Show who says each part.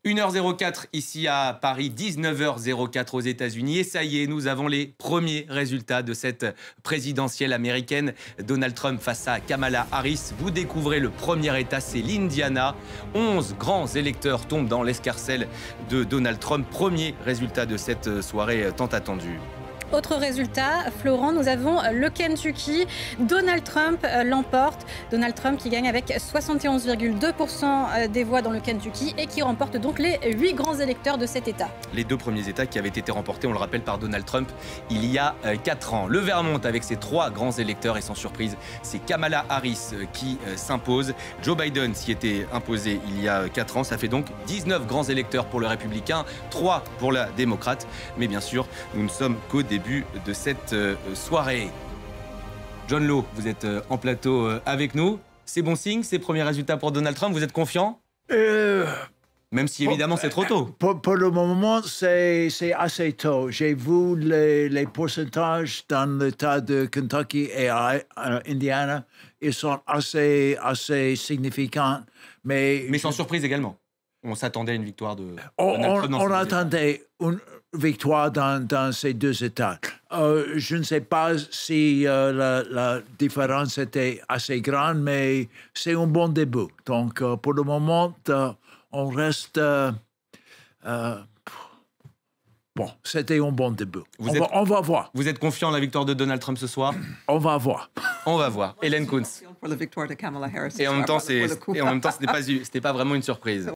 Speaker 1: 1h04 ici à Paris, 19h04 aux États-Unis. Et ça y est, nous avons les premiers résultats de cette présidentielle américaine. Donald Trump face à Kamala Harris. Vous découvrez le premier État, c'est l'Indiana. 11 grands électeurs tombent dans l'escarcelle de Donald Trump. Premier résultat de cette soirée tant attendue.
Speaker 2: Autre résultat, Florent, nous avons le Kentucky. Donald Trump l'emporte. Donald Trump qui gagne avec 71,2% des voix dans le Kentucky et qui remporte donc les 8 grands électeurs de cet État.
Speaker 1: Les deux premiers États qui avaient été remportés, on le rappelle, par Donald Trump il y a 4 ans. Le Vermont avec ses 3 grands électeurs et sans surprise, c'est Kamala Harris qui s'impose. Joe Biden s'y était imposé il y a 4 ans. Ça fait donc 19 grands électeurs pour le républicain, 3 pour la démocrate. Mais bien sûr, nous ne sommes qu'au début de cette soirée. John Law, vous êtes en plateau avec nous. C'est bon signe, ces premiers résultats pour Donald Trump, vous êtes confiant? Même si évidemment c'est trop tôt.
Speaker 3: Pour le moment, c'est assez tôt. J'ai vu les pourcentages dans l'État de Kentucky et à Indiana. Ils sont assez significants. Mais
Speaker 1: sans surprise également. On s'attendait à une victoire de
Speaker 3: Donald Trump. On attendait une victoire dans ces deux États. Je ne sais pas si la différence était assez grande, mais c'est un bon début. Donc, pour le moment, on reste... bon, c'était un bon début. On va voir.
Speaker 1: Vous êtes confiant en la victoire de Donald Trump ce soir?
Speaker 3: On va voir.
Speaker 1: On va voir. Hélène Coontz.
Speaker 4: Pour la victoire de Kamala Harris.
Speaker 1: Et en même temps, ce n'était pas vraiment une surprise.